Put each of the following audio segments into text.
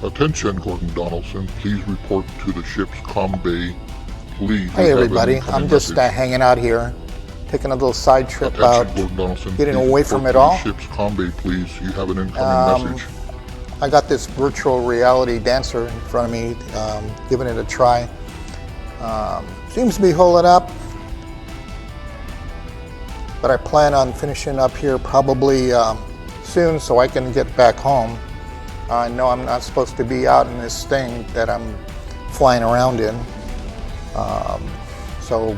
Attention, Gordon Donaldson. Please report to the ship's comm bay. Please. Hey everybody, I'm just hanging out here, taking a little side trip Attention, out, Gordon Donaldson. getting Please away report from it to all. The ship's comm bay, please. You have an incoming message. I got this virtual reality dancer in front of me, giving it a try. Seems to be holding up, but I plan on finishing up here probably soon so I can get back home. I know I'm not supposed to be out in this thing that I'm flying around in, so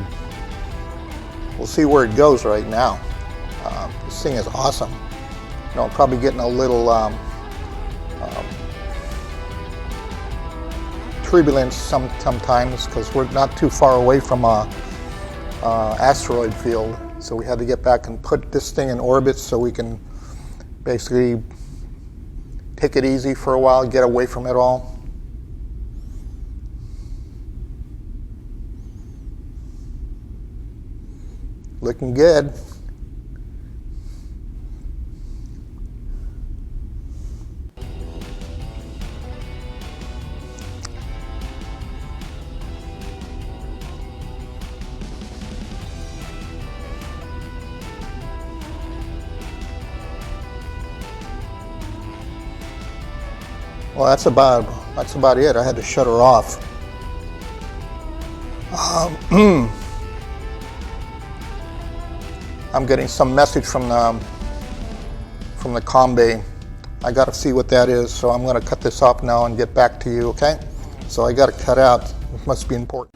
we'll see where it goes right now. This thing is awesome. You know, I'm probably getting a little turbulence sometimes because we're not too far away from a asteroid field, so we had to get back and put this thing in orbit so we can basically take it easy for a while, get away from it all. Looking good. Well, that's about it. I had to shut her off. I'm getting some message from the comm bay. I got to see what that is, so I'm going to cut this off now and get back to you. Okay? So I got to cut out. It must be important.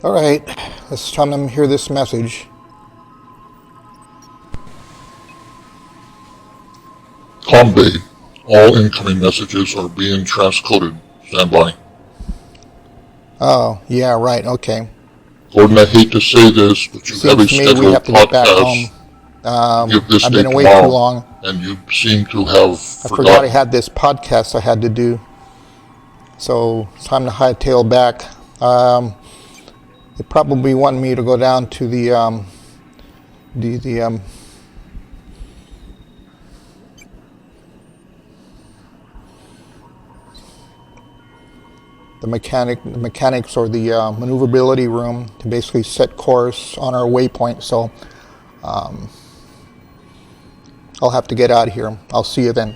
All right, let's tell them to hear this message. Comm bay. All incoming messages are being transcoded. Stand by. Oh, yeah, right, okay. Gordon, I hate to say this, but you have a scheduled we have to get back podcast. home. Give this I've day been away tomorrow, too long. and you seem to have I forgot I had this podcast I had to do. So it's time to hightail back. They probably want me to go down to the mechanics or the maneuverability room to basically set course on our waypoint. So I'll have to get out of here. I'll see you then.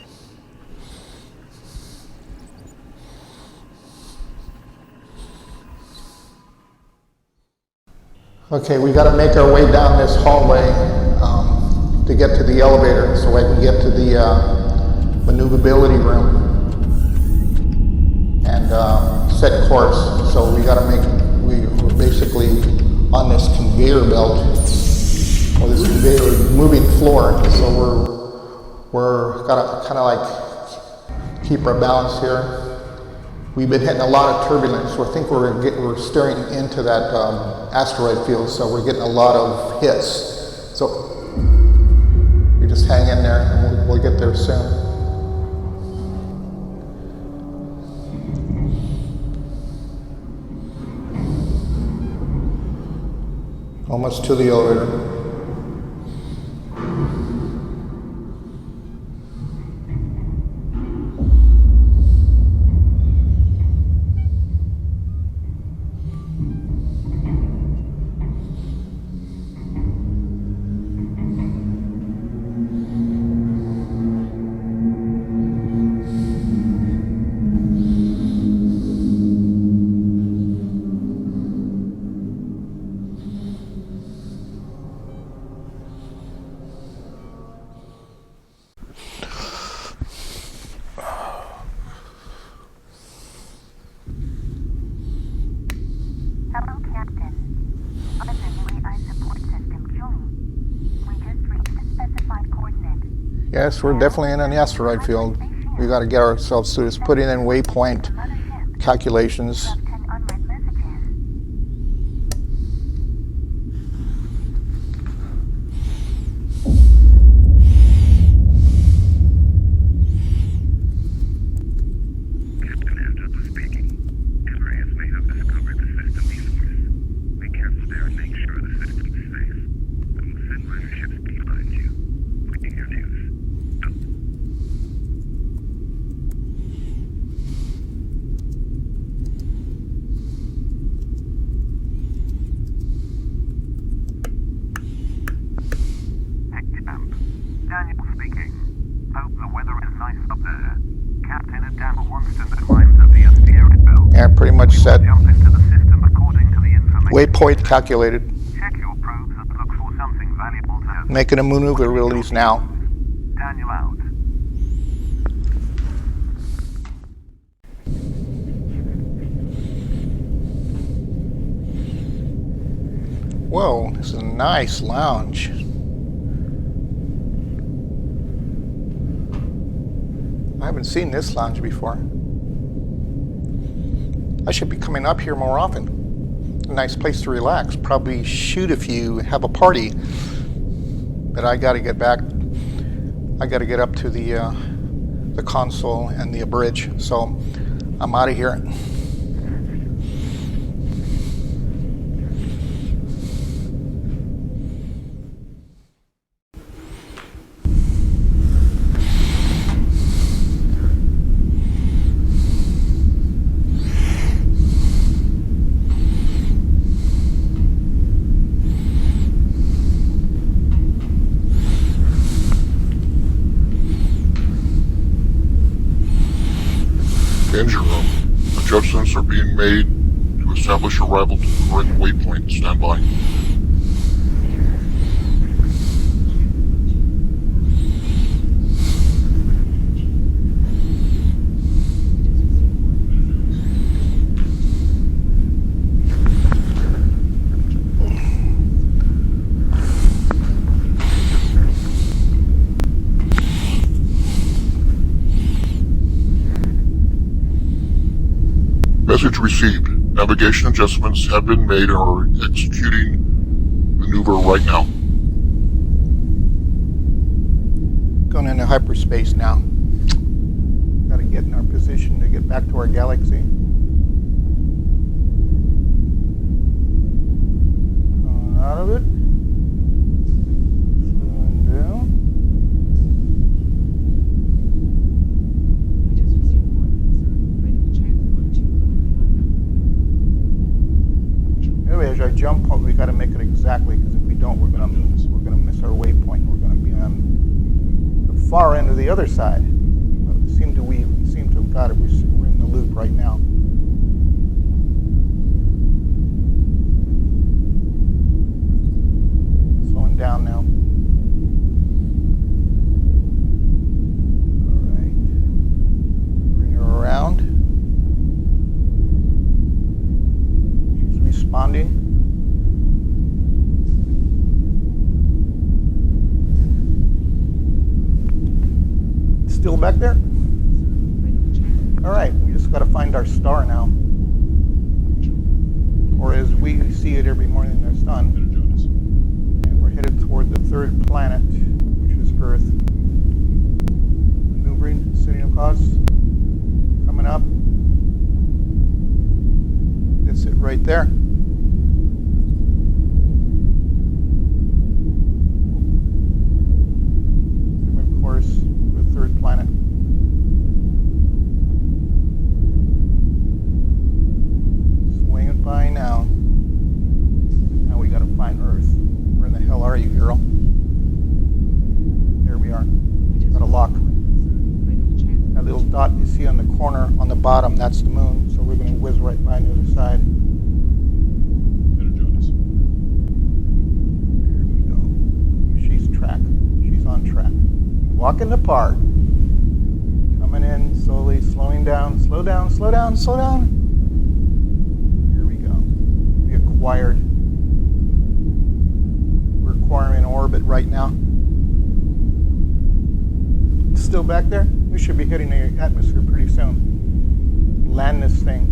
Okay, we got to make our way down this hallway to get to the elevator so I can get to the maneuverability room and set course. So we got to we're basically on this conveyor belt, or this conveyor moving floor. So we're got to kind of like keep our balance here. We've been hitting a lot of turbulence, so I think we're staring into that asteroid field, so we're getting a lot of hits. So you just hang in there, and we'll get there soon. Almost to the elevator. Yes, we're definitely in an asteroid field. We got to get ourselves through this, putting in waypoint calculations. Yeah, pretty much set. Jump into the system according to the information. Waypoint calculated. Check your probes and look for something valuable to have. Making a maneuver release now. Daniel out. Whoa, this is a nice lounge. I haven't seen this lounge before. I should be coming up here more often. A nice place to relax. Probably shoot if you have a party. But I got to get back. I got to get up to the console and the bridge. So I'm out of here. Engine room. Adjustments are being made to establish arrival to the correct waypoint. Stand by. Message received. Navigation adjustments have been made and are executing maneuver right now. Going into hyperspace now. Got to get in our position to get back to our galaxy. Coming out of it. Slowing down. Anyway, as I jump, we got to make it exactly, because if we don't, we're gonna miss our waypoint. We're gonna be on the far end of the other side. We seem to have got it. We're in the loop right now. Slowing down now. All right. Bring her around. She's responding. Still back there? All right, we just got to find our star now. Or as we see it every morning in the sun. And we're headed toward the third planet, which is Earth. Maneuvering, sitting across, coming up. That's it right there. Of course, the third planet. Swinging by now. Now we gotta find Earth. Where in the hell are you, girl? There we are. Got a lock. That little dot you see on the corner, on the bottom, that's the moon. So we're gonna whiz right by on the other side. There we go. She's on track. Walk in the park. Coming in slowly, slowing down, slow down, slow down, slow down. Here we go. We're acquiring orbit right now. Still back there? We should be hitting the atmosphere pretty soon. Land this thing.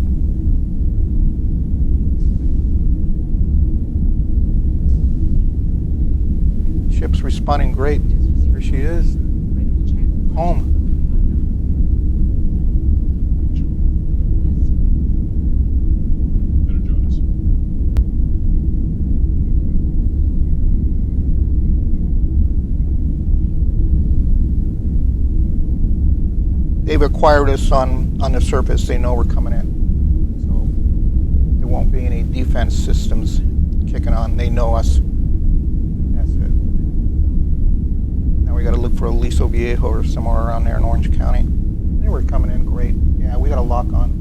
Ship's responding great. There she is. Home. They've acquired us on the surface. They know we're coming in. So there won't be any defense systems kicking on. They know us. That's it. Now we got to look for Aliso Viejo or somewhere around there in Orange County. They were coming in great. Yeah, we got a lock on.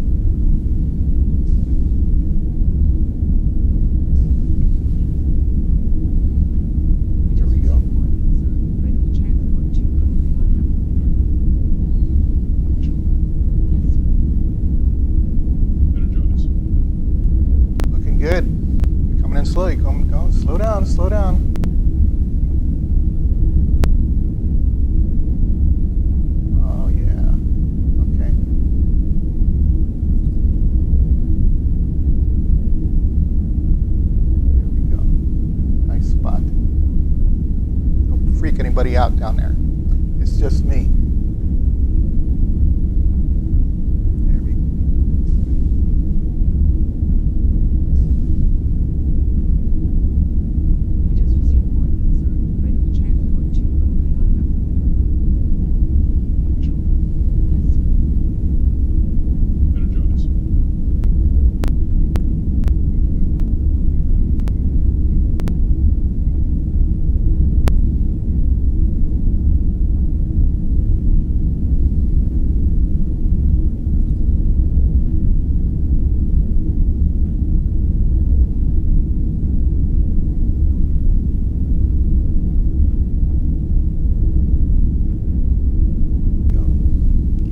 good. Coming in slowly. Go. Slow down. Slow down. Oh yeah. Okay. There we go. Nice spot. Don't freak anybody out down there. It's just me.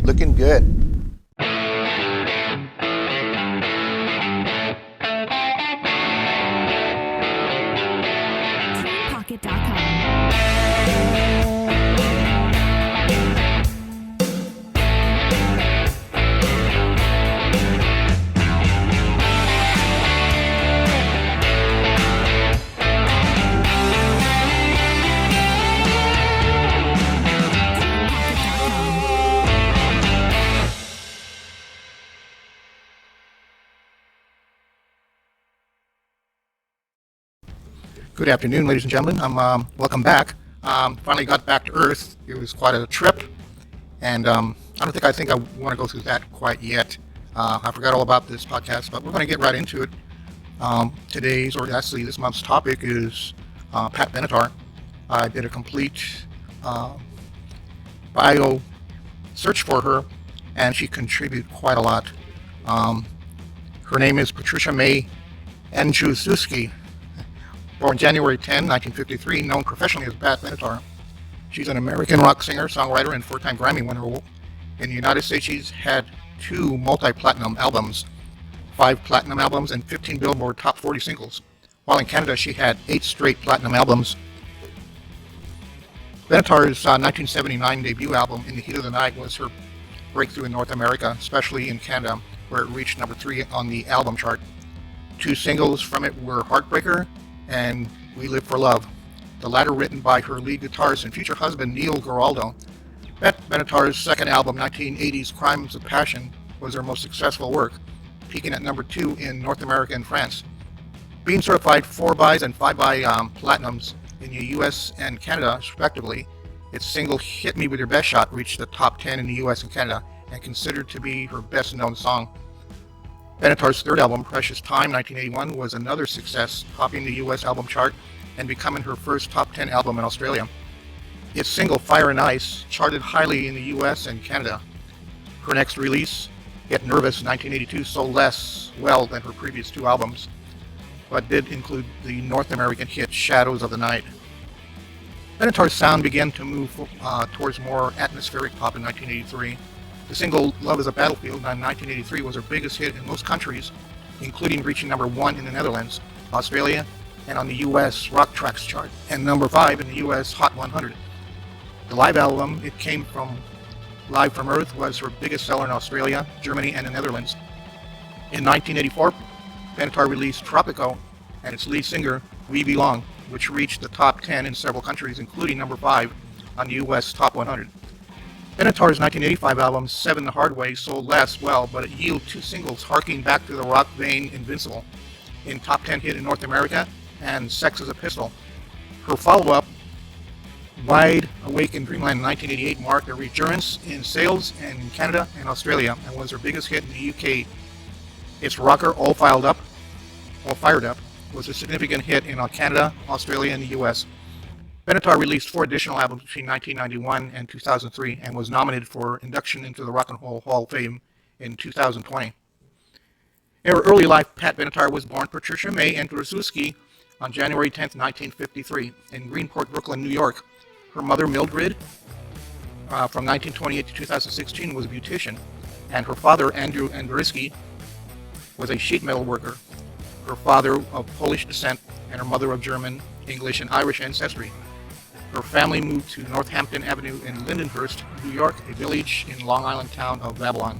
Looking good. Good afternoon, ladies and gentlemen. Welcome back. Finally got back to Earth. It was quite a trip, and I think I want to go through that quite yet. I forgot all about this podcast, but we're going to get right into it. This month's topic is Pat Benatar. I did a complete bio search for her, and she contributed quite a lot. Her name is Patricia May Andrzejewski. Born January 10, 1953, known professionally as Pat Benatar. She's an American rock singer, songwriter, and four-time Grammy winner. In the United States, she's had 2 multi-platinum albums, 5 platinum albums, and 15 Billboard Top 40 singles. While in Canada, she had 8 straight platinum albums. Benatar's 1979 debut album, In the Heat of the Night, was her breakthrough in North America, especially in Canada, where it reached number 3 on the album chart. 2 singles from it were Heartbreaker and We Live for Love, the latter written by her lead guitarist and future husband Neil Giraldo. Benatar's second album, 1980's Crimes of Passion, was her most successful work, peaking at number 2 in North America and France. Being certified 4x and 5x platinums in the US and Canada, respectively, its single Hit Me With Your Best Shot reached the top 10 in the US and Canada and considered to be her best-known song. Benatar's third album, Precious Time, 1981, was another success, topping the US album chart and becoming her first top 10 album in Australia. Its single, Fire and Ice, charted highly in the US and Canada. Her next release, Get Nervous, 1982, sold less well than her previous 2 albums, but did include the North American hit Shadows of the Night. Benatar's sound began to move towards more atmospheric pop in 1983. The single Love is a Battlefield in 1983 was her biggest hit in most countries, including reaching number 1 in the Netherlands, Australia, and on the US Rock Tracks chart, and number 5 in the US Hot 100. The live album, It Came From Live From Earth, was her biggest seller in Australia, Germany, and the Netherlands. In 1984, Benatar released Tropico and its lead singer, We Belong, which reached the top 10 in several countries, including number 5 on the US Top 100. Benatar's 1985 album, 7 the Hard Way, sold less well, but it yielded 2 singles harking back to the rock vein, Invincible, in top 10 hit in North America, and Sex as a Pistol. Her follow-up, Wide Awake in Dreamland in 1988, marked a resurgence in sales in Canada and Australia, and was her biggest hit in the UK. Its rocker, All Fired Up, was a significant hit in Canada, Australia, and the US. Benatar released 4 additional albums between 1991 and 2003 and was nominated for induction into the Rock and Roll Hall of Fame in 2020. In her early life, Pat Benatar was born Patricia May Andrzejewski on January 10, 1953, in Greenport, Brooklyn, New York. Her mother, Mildred, from 1928 to 2016, was a beautician, and her father, Andrew Andriski, was a sheet metal worker. her father of Polish descent and her mother of German, English, and Irish ancestry. Her family moved to Northampton Avenue in Lindenhurst, New York, a village in Long Island town of Babylon.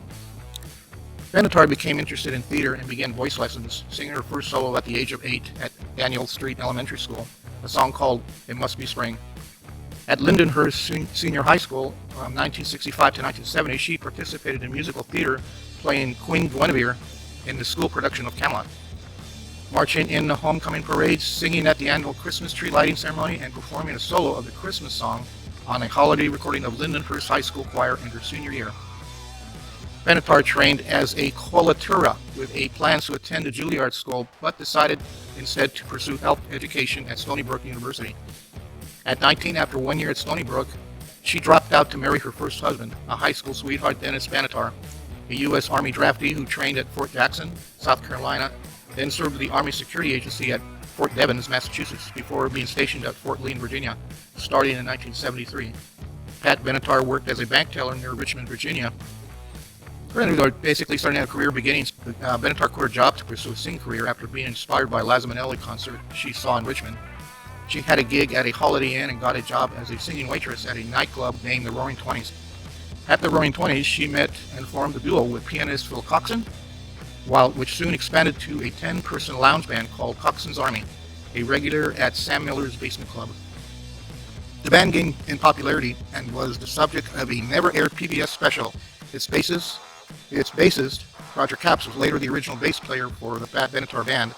Benatar became interested in theater and began voice lessons, singing her first solo at the age of 8 at Daniel Street Elementary School, a song called It Must Be Spring. At Lindenhurst Senior High School, from 1965 to 1970, she participated in musical theater, playing Queen Guinevere in the school production of Camelot. Marching in the homecoming parades, singing at the annual Christmas tree lighting ceremony, and performing a solo of the Christmas song on a holiday recording of Lindenhurst High School Choir in her senior year. Benatar trained as a coloratura with a plan to attend a Juilliard school, but decided instead to pursue health education at Stony Brook University. At 19, after 1 year at Stony Brook, she dropped out to marry her first husband, a high school sweetheart, Dennis Benatar, a U.S. Army draftee who trained at Fort Jackson, South Carolina, then served with the Army Security Agency at Fort Devens, Massachusetts, before being stationed at Fort Lee, Virginia, starting in 1973. Pat Benatar worked as a bank teller near Richmond, Virginia. Basically starting out a career beginnings, Benatar quit her job to pursue a singing career after being inspired by a Liza Minnelli concert she saw in Richmond. She had a gig at a Holiday Inn and got a job as a singing waitress at a nightclub named the Roaring Twenties. At the Roaring Twenties, she met and formed a duo with pianist Phil Coxon, which soon expanded to a 10-person lounge band called Coxon's Army, a regular at Sam Miller's Basement Club. The band gained in popularity and was the subject of a never-aired PBS special. Its bassist, Roger Capps, was later the original bass player for the Pat Benatar Band.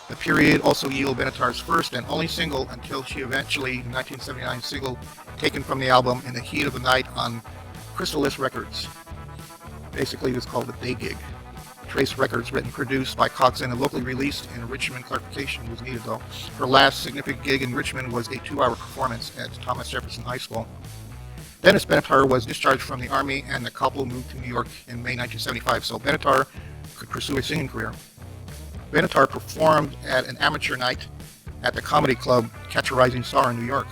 The period also yielded Benatar's first and only single until she eventually, in 1979, single taken from the album In the Heat of the Night on Chrysalis Records. Basically, it was called The Day Gig. Trace Records, written, produced by Coxon and locally released in Richmond. Clarification was needed, though. Her last significant gig in Richmond was a 2-hour performance at Thomas Jefferson High School. Dennis Benatar was discharged from the Army, and the couple moved to New York in May 1975, so Benatar could pursue a singing career. Benatar performed at an amateur night at the comedy club Catch a Rising Star in New York.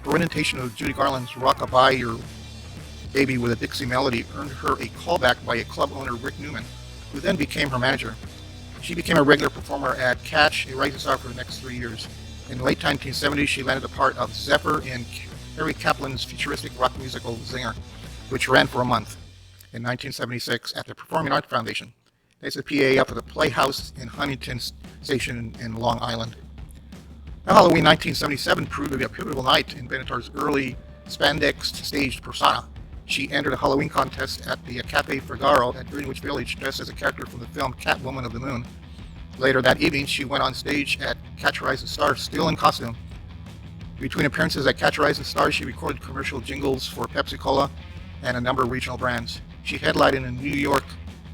Her imitation of Judy Garland's Rock-a-Bye Your Baby with a Dixie Melody earned her a callback by a club owner, Rick Newman, who then became her manager. She became a regular performer at Catch a Rising Star for the next 3 years. In the late 1970s, she landed the part of Zephyr in Harry Kaplan's futuristic rock musical Zinger, which ran for a month. In 1976, at the Performing Arts Foundation, there's a PA up at the Playhouse in Huntington Station in Long Island. Now, Halloween 1977 proved to be a pivotal night in Benatar's early spandex-staged persona. She entered a Halloween contest at the Cafe Figaro at Greenwich Village dressed as a character from the film Catwoman of the Moon. Later that evening, she went on stage at Catch a Rising Star, still in costume. Between appearances at Catch a Rising Star, she recorded commercial jingles for Pepsi-Cola and a number of regional brands. She headlined in a New York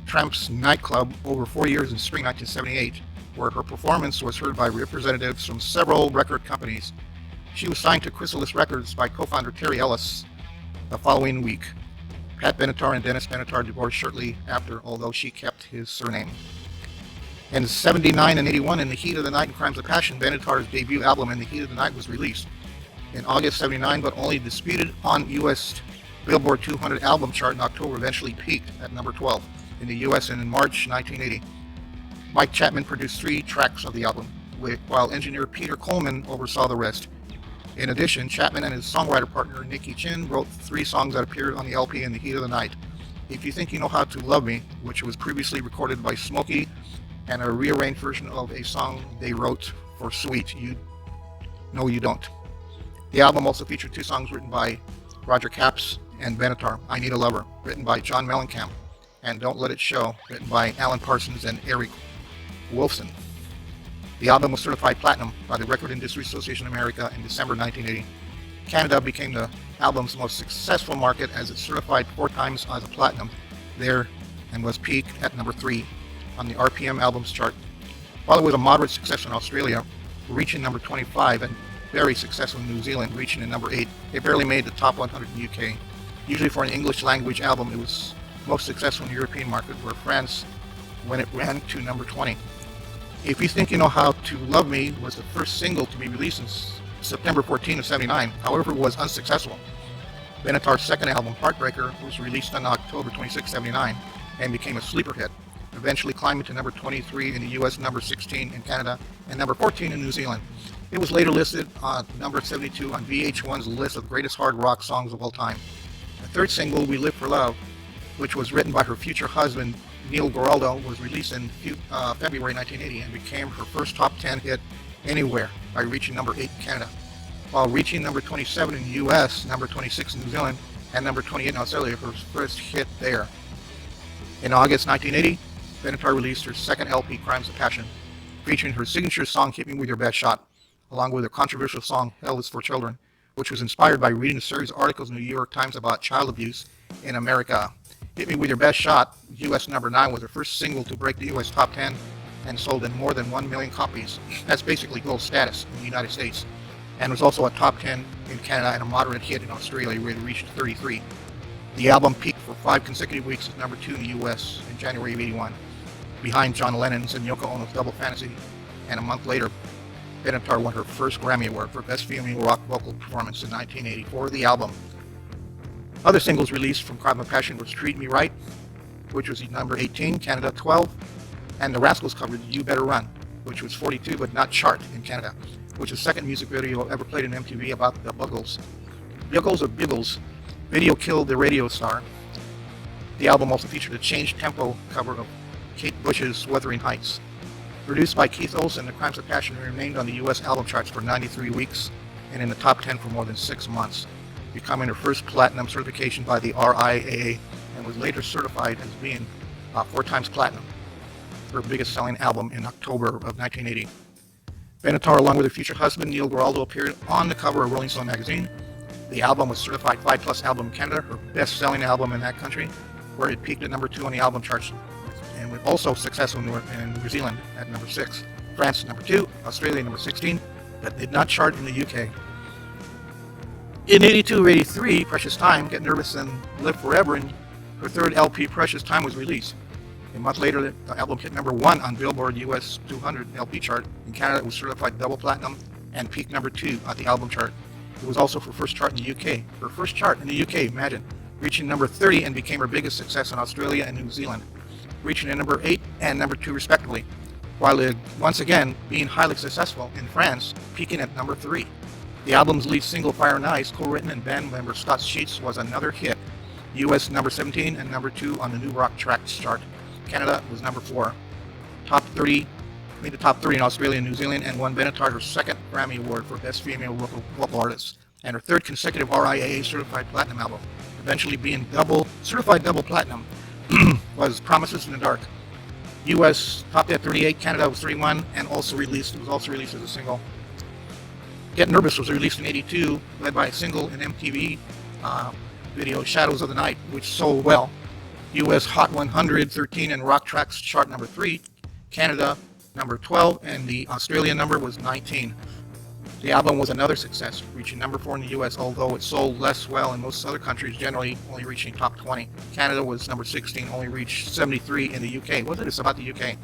Tramps nightclub over 4 years in spring 1978, where her performance was heard by representatives from several record companies. She was signed to Chrysalis Records by co-founder Terry Ellis the following week. Pat Benatar and Dennis Benatar divorced shortly after, although she kept his surname. In 79 and 81, In the Heat of the Night and Crimes of Passion, Benatar's debut album In the Heat of the Night was released. In August 79, but only disputed on U.S. Billboard 200 album chart in October, eventually peaked at number 12 in the U.S. and in March 1980. Mike Chapman produced 3 tracks of the album, while engineer Peter Coleman oversaw the rest. In addition, Chapman and his songwriter partner Nicky Chin wrote 3 songs that appeared on the LP In the Heat of the Night. If You Think You Know How to Love Me, which was previously recorded by Smokey, and a rearranged version of a song they wrote for Sweet, You Know You Don't. The album also featured 2 songs written by Roger Capps and Benatar, I Need a Lover, written by John Mellencamp, and Don't Let It Show, written by Alan Parsons and Eric Wolfson. The album was certified platinum by the Record Industry Association of America in December 1980. Canada became the album's most successful market as it certified 4 times as a platinum there and was peaked at number 3 on the RPM albums chart. While it was a moderate success in Australia, reaching number 25, and very successful in New Zealand, reaching at number 8, it barely made the top 100 in the UK. Usually for an English language album, it was most successful in the European market, where France, when it ran to number 20. If You Think You Know How to Love Me was the first single to be released in September 14 of 79, however, it was unsuccessful. Benatar's second album, Heartbreaker, was released on October 26, 79, and became a sleeper hit. The eventually climbing to number 23 in the US, number 16 in Canada, and number 14 in New Zealand. It was later listed on number 72 on VH1's list of greatest hard rock songs of all time. The third single, We Live for Love, which was written by her future husband, Neil Giraldo, was released in February 1980 and became her first top 10 hit anywhere by reaching number 8 in Canada, while reaching number 27 in the US, number 26 in New Zealand, and number 28 in Australia, her first hit there. In August 1980, Benatar released her second LP, Crimes of Passion, featuring her signature song, Hit Me With Your Best Shot, along with her controversial song, Hell Is For Children, which was inspired by reading a series of articles in the New York Times about child abuse in America. Hit Me With Your Best Shot, US number 9, was her first single to break the US top 10 and sold in more than 1 million copies. That's basically gold status in the United States, and was also a top 10 in Canada and a moderate hit in Australia, where it reached 33. The album peaked for 5 consecutive weeks as number 2 in the US in January of 81, behind John Lennon's and Yoko Ono's Double Fantasy, and a month later, Benatar won her first Grammy Award for Best Female Rock Vocal Performance in 1980 for the album. Other singles released from Crimes of Passion was Treat Me Right, which was number 18, Canada 12, and the Rascals covered You Better Run, which was 42 but not chart in Canada, which is the second music video ever played in MTV about the Buggles. Buggles or Biggles video killed the radio star. The album also featured a changed tempo cover of Kate Bush's Wuthering Heights. Produced by Keith Olsen, the Crimes of Passion remained on the US album charts for 93 weeks and in the top 10 for more than 6 months, becoming her first platinum certification by the RIAA, and was later certified as being 4 times platinum, her biggest selling album in October of 1980. Benatar, along with her future husband Neil Giraldo, appeared on the cover of Rolling Stone magazine. The album was certified 5+ album in Canada, her best selling album in that country, where it peaked at number 2 on the album charts, and was also successful in New Zealand at number 6, France number 2, Australia number 16, but did not chart in the UK. In 82 or 83, Precious Time, Get Nervous and Live Forever, and her third LP, Precious Time, was released. A month later, the album hit number 1 on Billboard US 200 LP chart. In Canada, it was certified double platinum and peaked number 2 on the album chart. It was also her first chart in the UK. Her first chart in the UK, imagine, reaching number 30, and became her biggest success in Australia and New Zealand, reaching at number 8 and number 2 respectively, while it, once again being highly successful in France, peaking at number 3. The album's lead single, Fire and Ice, co-written and band member Scott Sheets, was another hit, US number 17 and number 2 on the New Rock Tracks chart. Canada was number 4. Made the top 3 in Australia and New Zealand, and won Benatar her second Grammy Award for Best Female Vocal Artist, and her third consecutive RIAA certified platinum album, eventually being certified double platinum, was Promises in the Dark. US topped at 38, Canada was 31, and it was also released as a single. Get Nervous was released in 82, led by a single in MTV video, Shadows of the Night, which sold well. US Hot 100, 13, and Rock Tracks chart number 3, Canada number 12, and the Australian number was 19. The album was another success, reaching number 4 in the US, although it sold less well in most other countries, generally only reaching top 20. Canada was number 16, only reached 73 in the UK. What is this about the UK?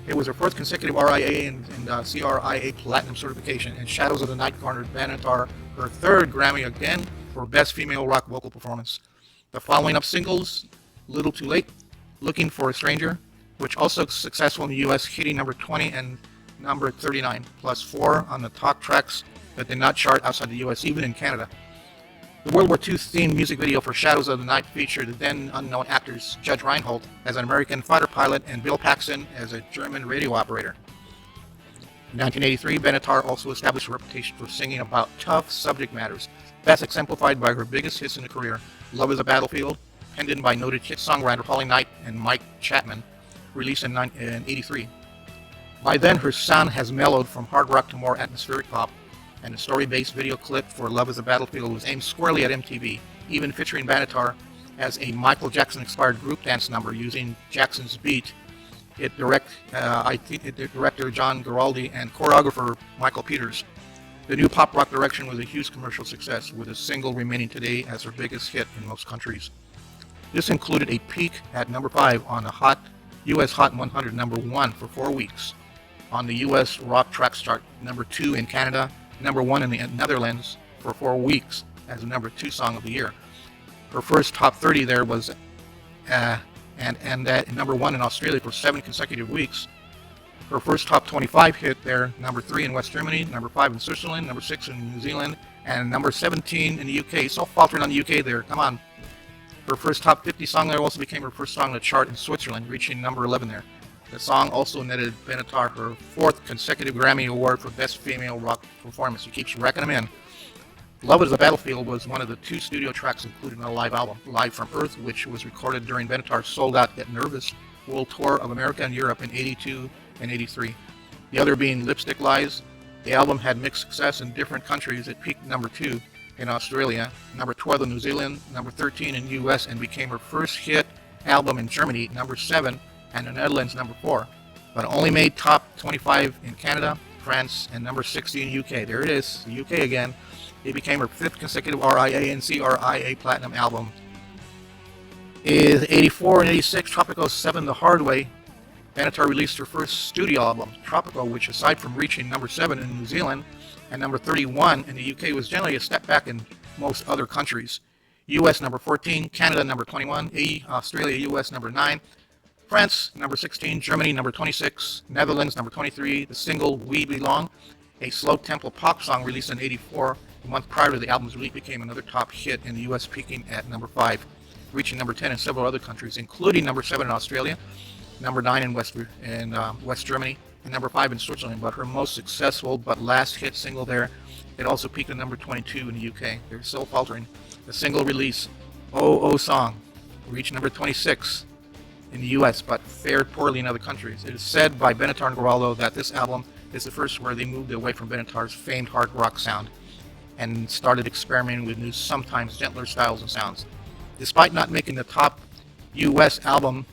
It was her fourth consecutive RIAA and CRIA Platinum certification, and Shadows of the Night garnered Benatar her third Grammy, again for Best Female Rock Vocal Performance. The following up singles, Little Too Late, Looking for a Stranger, which also successful in the US, hitting number 20 and number 39, plus 4 on the talk tracks that did not chart outside the US, even in Canada. The World War II themed music video for Shadows of the Night featured the then unknown actors Judge Reinhold as an American fighter pilot and Bill Paxton as a German radio operator. In 1983, Benatar also established a reputation for singing about tough subject matters, best exemplified by her biggest hits in her career, Love is a Battlefield, penned by noted hit songwriter Holly Knight and Mike Chapman, released in 1983. By then, her sound has mellowed from hard rock to more atmospheric pop, and the story-based video clip for Love is a Battlefield was aimed squarely at MTV, even featuring Benatar as a Michael Jackson-inspired group dance number using Jackson's beat. Director John Giraldi and choreographer Michael Peters. The new pop rock direction was a huge commercial success, with a single remaining today as her biggest hit in most countries. This included a peak at number 5 on the US Hot 100, number 1 for 4 weeks, on the US Rock Tracks chart, number 2 in Canada, number 1 in the Netherlands for 4 weeks as the number 2 song of the year. Her first top 30 there was and at number 1 in Australia for 7 consecutive weeks. Her first top 25 hit there, number 3 in West Germany, number 5 in Switzerland, number 6 in New Zealand, and number 17 in the UK. So faltering on the UK there, come on. Her first top 50 song there also became her first song on the chart in Switzerland, reaching number 11 there. The song also netted Benatar her 4th consecutive Grammy Award for Best Female Rock Performance. She keeps racking them in. Love is a Battlefield was one of the 2 studio tracks included in a live album, Live from Earth, which was recorded during Benatar's sold-out Get Nervous World Tour of America and Europe in 82 and 83. The other being Lipstick Lies. The album had mixed success in different countries. It peaked number 2 in Australia, number 12 in New Zealand, number 13 in the US, and became her first hit album in Germany, number 7, and the Netherlands, number 4. But only made top 25 in Canada, France, and number 60 in UK. There it is, the UK again. It became her 5th consecutive RIA and CRIA Platinum album. In 84 and 86, Tropico's 7 the Hard Way, Benatar released her first studio album, Tropico, which aside from reaching number 7 in New Zealand and number 31 in the UK was generally a step back in most other countries. US number 14, Canada number 21, Australia, US number 9, France number 16, Germany number 26, Netherlands number 23. The single We Belong, a slow tempo pop song released in 84, a month prior to the album's release, became another top hit in the US, peaking at number 5, reaching number 10 in several other countries, including number 7 in Australia, number 9 in West Germany, and number 5 in Switzerland. But her most successful but last hit single there, it also peaked at number 22 in the UK. They're still faltering. The single release, Oh Oh Song, reached number 26 in the US, but fared poorly in other countries. It is said by Benatar and Geraldo that this album is the first where they moved away from Benatar's famed hard rock sound and started experimenting with new, sometimes gentler styles and sounds. Despite not making the top US album,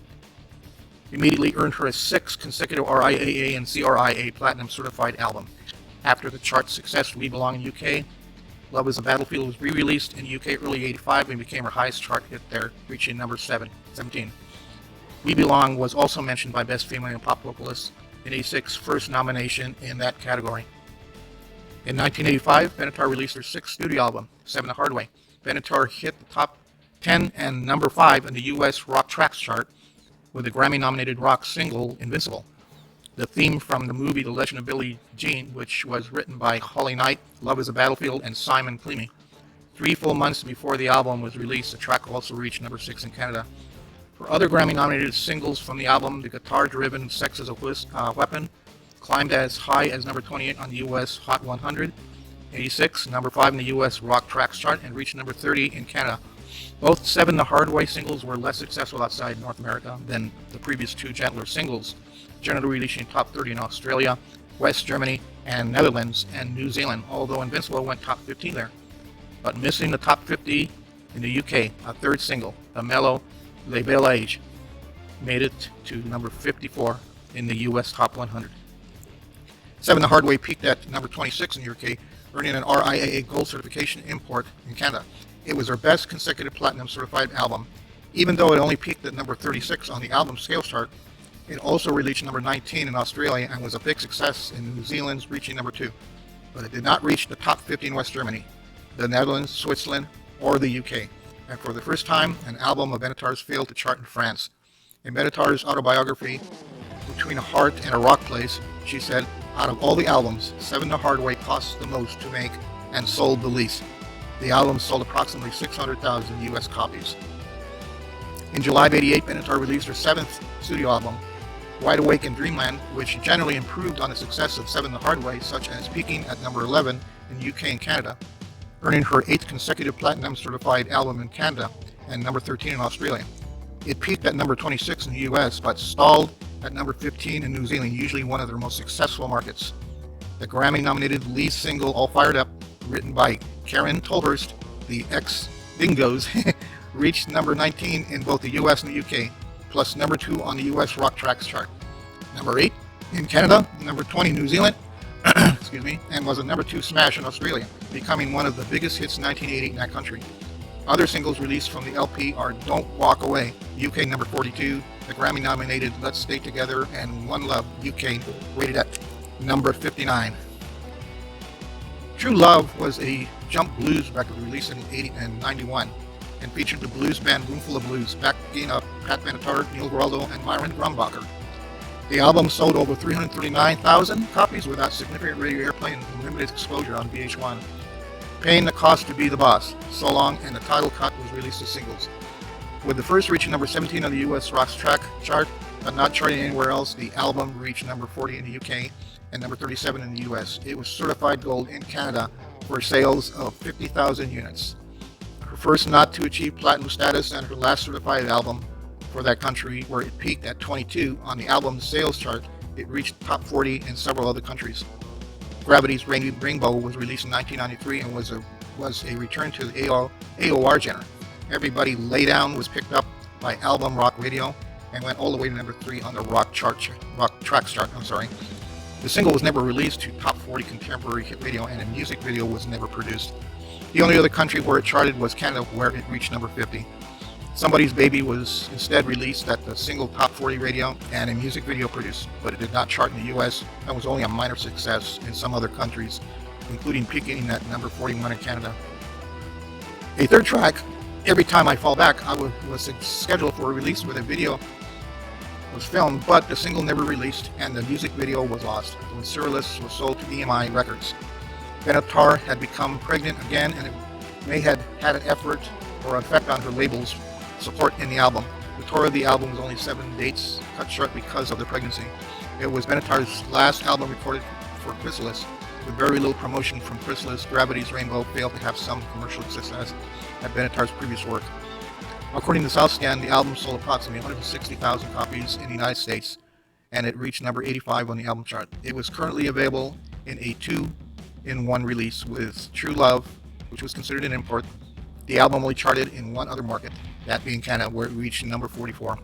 immediately earned her a 6th consecutive RIAA and CRIA Platinum certified album. After the chart success, We Belong in UK, Love is a Battlefield was re-released in UK early 85 and became her highest chart hit there, reaching number 17. We Belong was also mentioned by Best Female Pop Vocalist in 86's first nomination in that category. In 1985, Benatar released her 6th studio album, 7 the Hard Way. Benatar hit the top 10 and number 5 in the US Rock Tracks chart with the Grammy-nominated rock single Invincible. The theme from the movie The Legend of Billie Jean, which was written by Holly Knight, Love is a Battlefield, and Simon Cleamy. 3 full months before the album was released, the track also reached number 6 in Canada. For other Grammy-nominated singles from the album, the guitar-driven Sex is a Weapon climbed as high as number 28 on the US Hot 100, 86, number 5 in the US Rock Tracks chart, and reached number 30 in Canada. Both 7 the Hard Way singles were less successful outside North America than the previous 2 gentler singles, generally reaching top 30 in Australia, West Germany, and Netherlands, and New Zealand, although Invincible went top 15 there. But missing the top 50 in the UK, a 3rd single, the mellow Le Bel Age, made it to number 54 in the US Top 100. 7 the Hard Way peaked at number 26 in the UK, earning an RIAA Gold certification import in Canada. It was her best consecutive platinum certified album. Even though it only peaked at number 36 on the album scale chart, it also reached number 19 in Australia and was a big success in New Zealand, reaching number 2. But it did not reach the top 50 in West Germany, the Netherlands, Switzerland, or the UK. And for the first time, an album of Benatar's failed to chart in France. In Benatar's autobiography, Between a Heart and a Rock Place, she said, out of all the albums, 7 the Hard Way cost the most to make and sold the least. The album sold approximately 600,000 US copies. In July of 88, Benatar released her 7th studio album, Wide Awake in Dreamland, which generally improved on the success of 7 the Hard Way, such as peaking at number 11 in UK and Canada, earning her 8th consecutive platinum certified album in Canada and number 13 in Australia. It peaked at number 26 in the US, but stalled at number 15 in New Zealand, usually one of their most successful markets. The Grammy-nominated lead single, All Fired Up, written by Karen Tolhurst, the ex-Dingoes, reached number 19 in both the US and the UK, plus number 2 on the US Rock Tracks chart. Number 8 in Canada, number 20 in New Zealand, excuse me, and was a number 2 smash in Australia, becoming one of the biggest hits in 1980 in that country. Other singles released from the LP are Don't Walk Away, UK number 42, the Grammy-nominated Let's Stay Together, and One Love, UK, rated at number 59. True Love was a jump blues record released in 91. and featured the blues band Roomful of Blues, backing up Pat Benatar, Neil Giraldo, and Myron Grumbacher. The album sold over 339,000 copies without significant radio airplay and limited exposure on VH1. Paying the cost to be the boss, So Long, and the title cut was released as singles. With the first reaching number 17 on the US Rock Track chart, but not charting anywhere else, the album reached number 40 in the UK and number 37 in the US. It was certified gold in Canada for sales of 50,000 units. Her first not to achieve platinum status and her last certified album for that country, where it peaked at 22 on the album sales chart. It reached top 40 in several other countries. Gravity's Rainbow was released in 1993 and was a return to the AOR genre. Everybody Lay Down was picked up by Album Rock Radio and went all the way to number 3 on the rock tracks chart. The single was never released to top 40 contemporary hit radio, and a music video was never produced. The only other country where it charted was Canada, where it reached number 50. Somebody's Baby was instead released at the single top 40 radio and a music video produced, but it did not chart in the US and was only a minor success in some other countries, including peaking at number 41 in Canada. A third track, Every Time I Fall Back, was scheduled for a release with a video was filmed, but the single never released and the music video was lost when Cyrillus was sold to EMI Records. Benatar had become pregnant again, and it may have had an effort or effect on her label's support in the album. The tour of the album was only 7 dates, cut short because of the pregnancy. It was Benatar's last album recorded for Chrysalis. With very little promotion from Chrysalis, Gravity's Rainbow failed to have some commercial success at Benatar's previous work. According to SouthScan, the album sold approximately 160,000 copies in the United States, and it reached number 85 on the album chart. It was currently available in a 2-in-1 release with True Love, which was considered an import. The album only charted in one other market, that being Canada, where it reached number 44.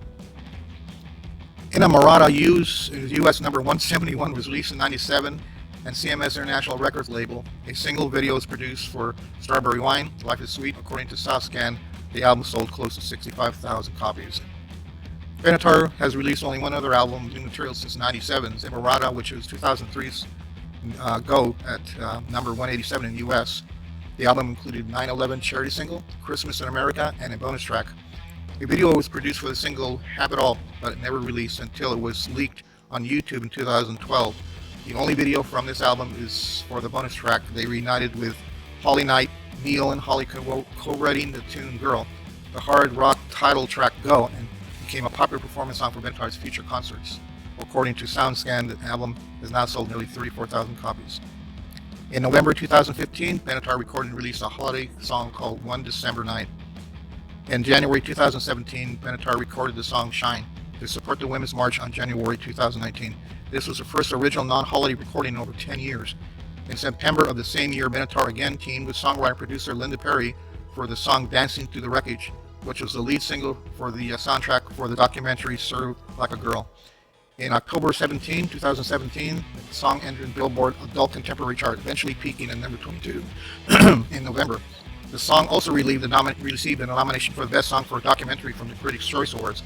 Inamorata US number 171 was released in 97, and CMS International Records label. A single video was produced for Strawberry Wine, Life is Sweet. According to SouthScan, the album sold close to 65,000 copies. Benatar has released only one other album, new material, since 97's Inamorata, which was 2003's Go at number 187 in the US. The album included 9/11 charity single, Christmas in America, and a bonus track. A video was produced for the single Have It All, but it never released until it was leaked on YouTube in 2012. The only video from this album is for the bonus track. They reunited with Holly Knight, Neil and Holly co-writing the tune Girl. The hard rock title track Go and became a popular performance song for Benatar's future concerts. According to SoundScan, the album has now sold nearly 34,000 copies. In November 2015, Benatar recorded and released a holiday song called One December Night. In January 2017, Benatar recorded the song Shine to support the Women's March on January 2019. This was the first original non-holiday recording in over 10 years. In September of the same year, Benatar again teamed with songwriter-producer Linda Perry for the song Dancing Through the Wreckage, which was the lead single for the soundtrack for the documentary Serve Like a Girl. In October 2017, the song entered Billboard Adult Contemporary chart, eventually peaking at number 22 in November. The song also received a nomination for the Best Song for a Documentary from the Critics' Choice Awards.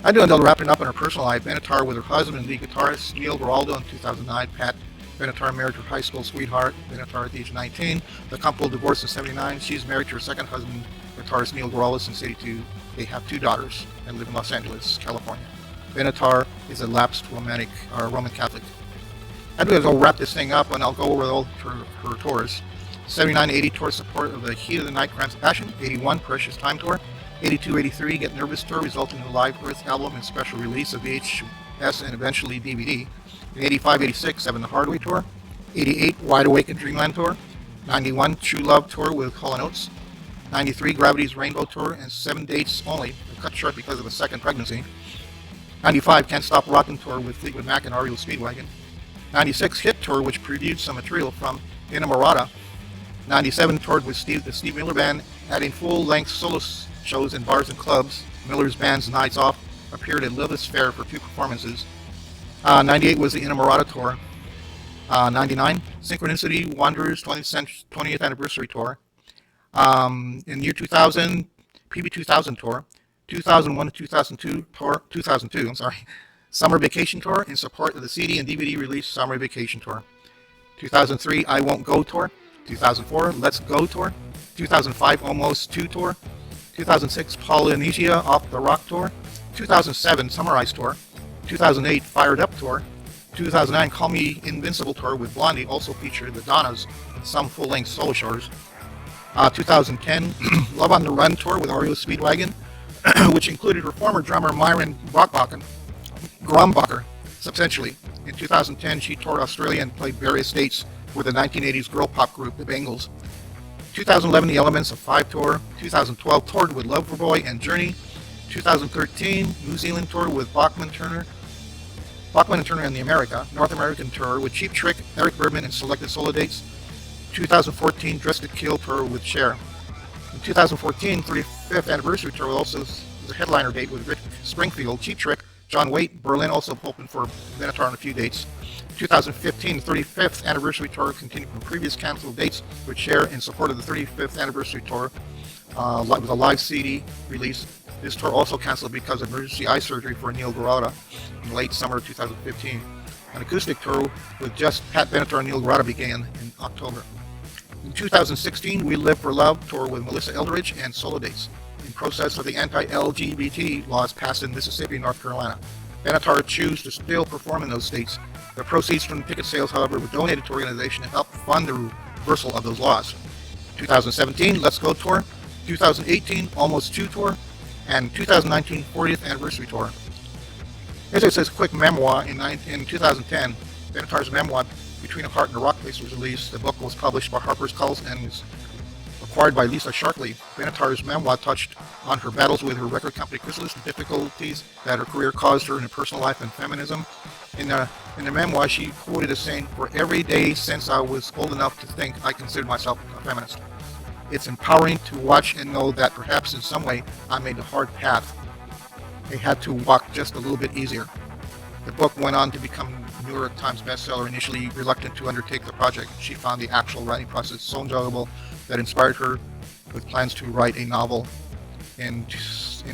I do until wrapping up in her personal life. Benatar with her husband and lead guitarist Neil Giraldo in 2009. Pat Benatar married her high school sweetheart Benatar at the age of 19. The couple divorced in 79. She's married to her second husband, guitarist Neil Giraldo, since 82. They have 2 daughters and live in Los Angeles, California. Benatar is a lapsed Roman Catholic. I do I'll wrap this thing up and I'll go over all her tours. 79-80 tour support of the Heat of the Night Crimes of Passion. 81 Precious Time tour. 82-83 Get Nervous tour, resulting in a live Earth album and special release of VHS and eventually DVD. In 85-86 7 The Hardway tour. 88 Wide Awake in Dreamland tour. 91 True Love tour with Hall & Oates. 93 Gravity's Rainbow tour and 7 dates only, cut short because of a second pregnancy. 95 Can't Stop Rockin' tour with Fleetwood Mac and REO Speedwagon. 96 Hit tour, which previewed some material from Inamorata. 97 toured with the Steve Miller Band, adding full-length solo shows in bars and clubs. Miller's band's Nights Off appeared at Lilith's Fair for 2 performances. 98 was the Inamorata tour. 99 Synchronicity Wanderers 20th Anniversary tour. In year 2000, PB 2000 tour. 2001 to 2002, Summer Vacation Tour in support of the CD and DVD release Summer Vacation Tour. 2003 I Won't Go Tour. 2004 Let's Go Tour. 2005 Almost 2 Tour. 2006, Polynesia Off the Rock Tour. 2007, Summarize Tour. 2008, Fired Up Tour. 2009, Call Me Invincible Tour with Blondie also featured the Donnas and some full-length solo shows. 2010, Love on the Run Tour with REO Speedwagon, which included her former drummer Myron Grombacher, substantially. In 2010, she toured Australia and played various dates with the 1980s girl pop group The Bangles. 2011, The Elements of Five Tour. 2012, toured with Loverboy and Journey. 2013, New Zealand tour with Bachman Turner and the North American tour with Cheap Trick, Eric Bergman, and selected solo dates. 2014, Dress to Kill tour with Cher. In 2014, 35th anniversary tour also was a headliner date with Rick Springfield, Cheap Trick, John Waite, Berlin also opened for Benatar on a few dates. 2015, 35th anniversary tour continued from previous canceled dates with Cher in support of the 35th anniversary tour with a live CD release. This tour also canceled because of emergency eye surgery for Neil Garota in late summer 2015. An acoustic tour with just Pat Benatar and Neil Garota began in October. In 2016, We Live for Love tour with Melissa Eldridge and solo dates. In process of the anti-LGBT laws passed in Mississippi and North Carolina, Benatar chose to still perform in those states. The proceeds from ticket sales, however, were donated to organization to help fund the reversal of those laws. 2017, Let's Go tour. 2018, Almost 2 tour. And 2019 40th anniversary tour. Here's it says quick memoir. In 2010, Benatar's memoir, Between a Heart and a Rock Face, was released. The book was published by HarperCollins and was acquired by Lisa Sharkley. Benatar's memoir touched on her battles with her record company Chrysalis, the difficulties that her career caused her in her personal life and feminism. In the memoir, she quoted as saying, "For every day since I was old enough to think, I considered myself a feminist. It's empowering to watch and know that perhaps in some way I made the hard path. I had to walk just a little bit easier." The book went on to become a New York Times bestseller. Initially reluctant to undertake the project, she found the actual writing process so enjoyable that inspired her with plans to write a novel. In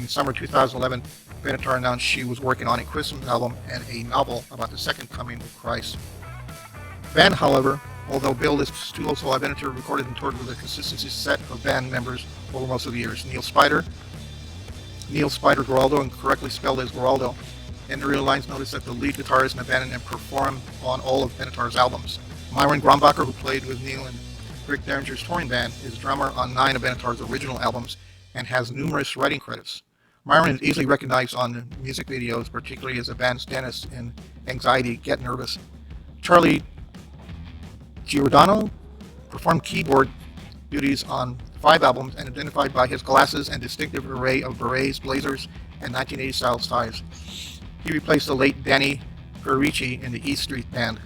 summer 2011, Benatar announced she was working on a Christmas album and a novel about the second coming of Christ. Band, however, although billed as duo solo, Benatar recorded and toured with a consistency set of band members over most of the years. Neil Spider Geraldo, incorrectly spelled as Geraldo. In the real lines, notice that the lead guitarist in the band and performed on all of Benatar's albums. Myron Grombacher, who played with Neil and Rick Derringer's touring band, is drummer on 9 of Benatar's original albums and has numerous writing credits. Myron is easily recognized on music videos, particularly as the band's dentist in Anxiety, Get Nervous. Charlie Giordano performed keyboard duties on 5 albums and identified by his glasses and distinctive array of berets, blazers, and 1980s style ties. He replaced the late Danny Perici in the E Street Band.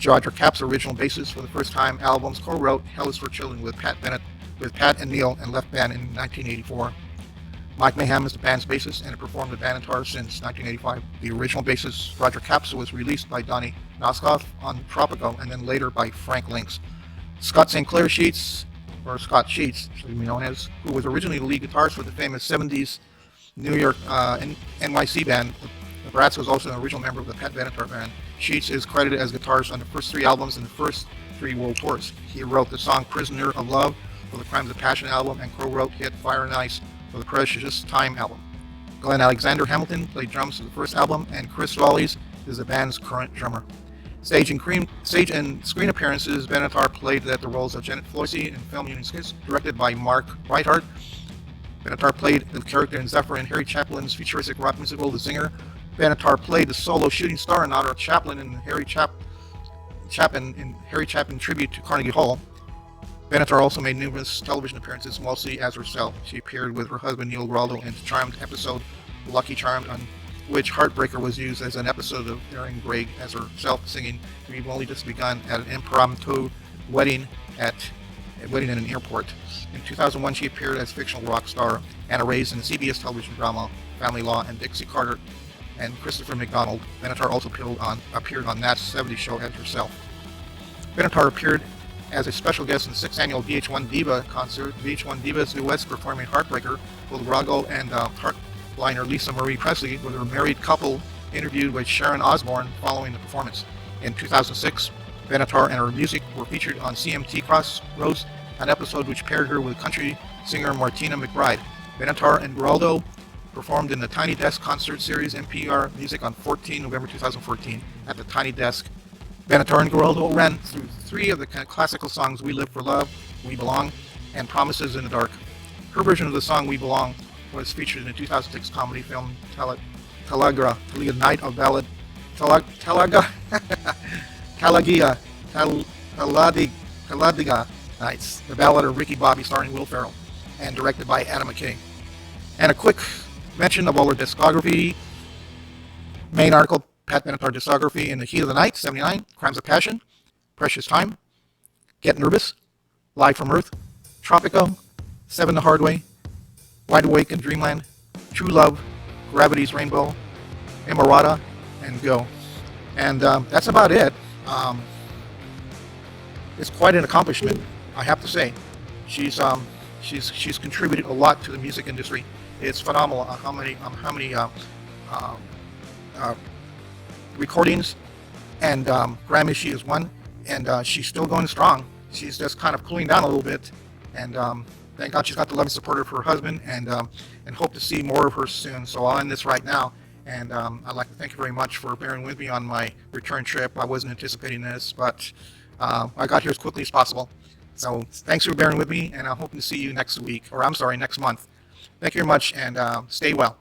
Roger Capps, original bassist for the first time albums, co-wrote Hell is for Children with Pat and Neil and left band in 1984. Mike Mayhem is the band's bassist and had performed with Benatar since 1985. The original bassist, Roger Capps, was released by Donnie Noskoff on Tropico and then later by Frank Links. Scott St. Clair Sheets, or Scott Sheets, should be known as, who was originally the lead guitarist for the famous 70s New York NYC band. Bratz was also an original member of the Pat Benatar band. Sheets is credited as guitarist on the first 3 albums and the first 3 world tours. He wrote the song Prisoner of Love for the Crimes of Passion album and co-wrote hit Fire and Ice for the Precious Time album. Glenn Alexander Hamilton played drums for the first album, and Chris Lawless is the band's current drummer. Stage and screen appearances, Benatar played the roles of Janet Floyce in Film Union Skits, directed by Mark Whitehart. Benatar played the character in Zephyr in Harry Chaplin's futuristic rock musical The Zinger. Benatar played the solo shooting star in Otter Chaplin in Harry Chapin tribute to Carnegie Hall. Benatar also made numerous television appearances, mostly as herself. She appeared with her husband Neil Geraldo in the Charmed episode Lucky Charmed, on which Heartbreaker was used as an episode of Erin Gregg as herself singing We've Only Just Begun at an impromptu wedding in an airport. In 2001, she appeared as fictional rock star Anna Reyes in the CBS television drama Family Law and Dixie Carter and Christopher McDonald. Benatar also appeared on Nat's 70s show as herself. Benatar appeared as a special guest in the 6th annual VH1 Diva concert. VH1 Divas duets performing Heartbreaker with Rago and heartliner Lisa Marie Presley, with a married couple interviewed with Sharon Osbourne following the performance. In 2006, Benatar and her music were featured on CMT Crossroads an episode which paired her with country singer Martina McBride. Benatar and Geraldo performed in the Tiny Desk concert series NPR Music on November 2014 at the Tiny Desk. Benatar and Geraldo ran through 3 of the classical songs We Live for Love, We Belong, and Promises in the Dark. Her version of the song We Belong was featured in the 2006 comedy film Talaga, the Night of Ballad, Taladiga Nights, the Ballad of Ricky Bobby, starring Will Ferrell, and directed by Adam McKay. And a quick mention of all her discography. Main article, Pat Benatar discography: In the Heat of the Night, 79, Crimes of Passion, Precious Time, Get Nervous, Live from Earth, Tropico, 7 the Hard Way, Wide Awake in Dreamland, True Love, Gravity's Rainbow, Emirata, and Go. And that's about it. It's quite an accomplishment, I have to say. She's contributed a lot to the music industry. It's phenomenal how many recordings and Grammys she has won, and she's still going strong. She's just kind of cooling down a little bit, and thank God she's got the love and support of her husband, and hope to see more of her soon. So I'll end this right now, and I'd like to thank you very much for bearing with me on my return trip. I wasn't anticipating this, but I got here as quickly as possible. So thanks for bearing with me, and I'm hoping to see you next month. Thank you very much, and stay well.